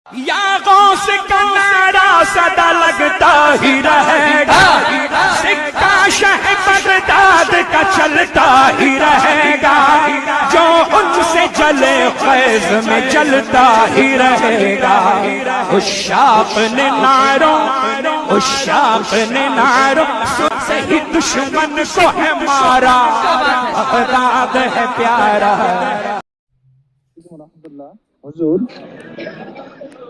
या गौस का नारा सदा लगता ही रहेगा, सिक्का शह बगदाद का चलता ही रहेगा, जो उनसे जले फैज में जलता ही रहेगा। उस शाप ने नारों, उस शाप ने नारों से ही दुश्मन को है मारा, बगदाद है प्यारा। হুজুর,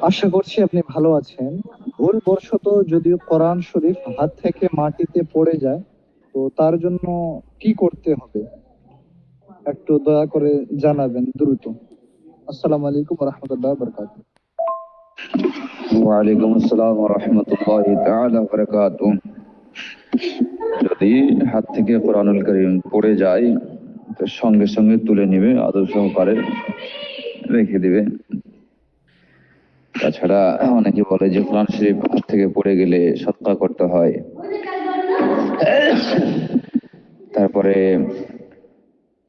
আশা করছি আপনি ভালো আছেন। ভুলবশত যদিও কোরআন শরীফ হাত থেকে মাটিতে পড়ে যায়, তো তার জন্য কি করতে হবে একটু দয়া করে জানাবেন দ্রুত। আসসালামু আলাইকুম ওয়া রাহমাতুল্লাহি ওয়া বারাকাতুহু। ওয়ালাইকুম আসসালাম ওয়া রাহমাতুল্লাহি তাআলা ওয়া বারাকাতুহু। যদি হাত থেকে কোরআনুল কারীম পড়ে যায় তো সঙ্গে সঙ্গে তুলে নেবে, আদর সহকারে রেখে দিবে। তাছাড়া অনেকে বলে যে কোরআন শরীফ হাত থেকে পড়ে গেলে সদকা করতে হয়, তারপরে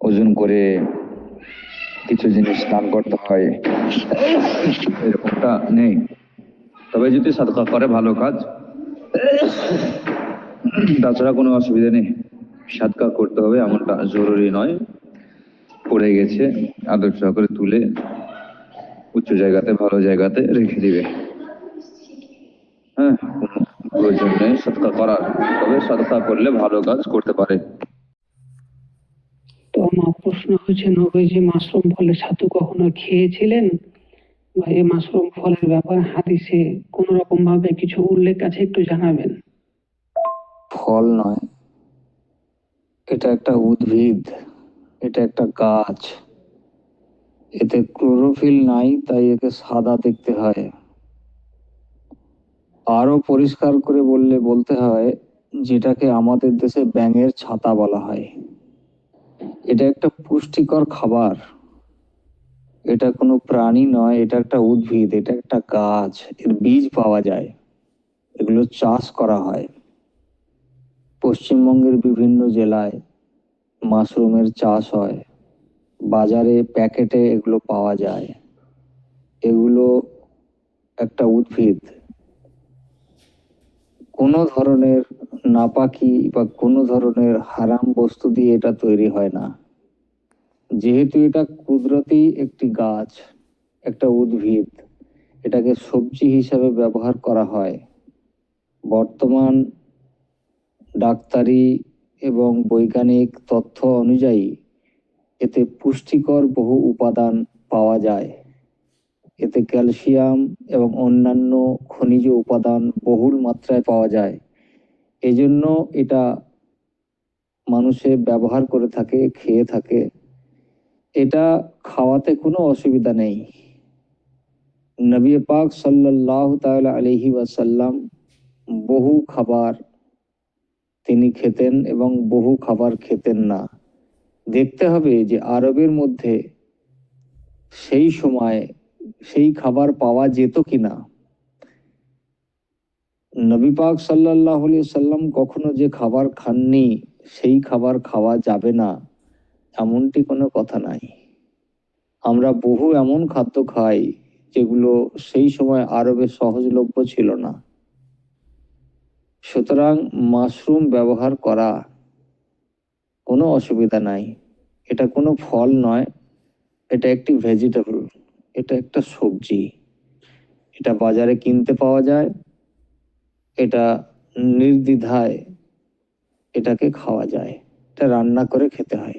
ওজন করে কিছু জিনিস দান করতে হয়, এরকমটা নেই। তবে যদি সদকা করে ভালো কাজ, তাছাড়া কোনো অসুবিধা নেই। সদকা করতে হবে এমনটা জরুরি নয়। পড়ে গেছে আদর সহকারে তুলে উচ্চ জায়গাতে, ভালো জায়গাতে রেখে দিবে। হ্যাঁ, কোনো প্রয়োজন নেই সদকা করার, তবে সদকা করলে ভালো কাজ করতে পারে। তো আমার প্রশ্ন হচ্ছে, নবীজি মাশরুম ফলের ছাতু কখনো খেয়েছিলেন? বা এই মাশরুম ফলের ব্যাপারে হাদিসে কোন রকম ভাবে কিছু উল্লেখ আছে, একটু জানাবেন। ফল নয়, এটা একটা উদ্ভিদ, এটা একটা গাছ। এতে ক্লোরোফিল নাই, তাই একে সাদা দেখতে হয়। আরো পরিষ্কার করে বলতে হয়, যেটাকে আমাদের দেশে ব্যাঙের ছাতা বলা হয়। এটা একটা পুষ্টিকর খাবার। এটা কোনো প্রাণী নয়, এটা একটা উদ্ভিদ, এটা একটা গাছ। এর বীজ পাওয়া যায়, এগুলো চাষ করা হয়। পশ্চিমবঙ্গের বিভিন্ন জেলায় মাশরুমের চাষ হয়, বাজারে প্যাকেটে এগুলো পাওয়া যায়। এগুলো একটা উদ্ভিদ, কোনো ধরনের নাপাকি বা কোনো ধরনের হারাম বস্তু দিয়ে এটা তৈরি হয় না। যেহেতু এটা কুদরতি একটি গাছ, একটা উদ্ভিদ, এটাকে সবজি হিসাবে ব্যবহার করা হয়। বর্তমান ডাক্তারি এবং বৈজ্ঞানিক তথ্য অনুযায়ী এতে পুষ্টিকর বহু উপাদান পাওয়া যায়। এতে ক্যালসিয়াম এবং অন্যান্য খনিজ উপাদান বহুল মাত্রায় পাওয়া যায়। এজন্য এটা মানুষে ব্যবহার করে থাকে, খেয়ে থাকে। এটা খাওয়াতে কোনো অসুবিধা নেই। নবী পাক সাল্লাল্লাহু তাআলা আলাইহি ওয়াসাল্লাম বহু খাবার তিনি খেতেন এবং বহু খাবার খেতেন না। দেখতে হবে যে আরবের মধ্যে সেই সময় সেই খাবার পাওয়া যেত কিনা। নবী পাক সাল্লাল্লাহু আলাইহি সাল্লাম কখনো যে খাবার খাননি সেই খাবার খাওয়া যাবে না, এমনটি কোনো কথা নাই। আমরা বহু এমন খাদ্য খাই যেগুলো সেই সময় আরবে সহজলভ্য ছিল না। সুতরাং মাশরুম ব্যবহার করা কোনো অসুবিধা নাই। এটা কোনো ফল নয়, এটা একটি ভেজিটেবল, এটা একটা সবজি। এটা বাজারে কিনতে পাওয়া যায়, এটা নির্দ্বিধায় এটাকে খাওয়া যায়, এটা রান্না করে খেতে হয়।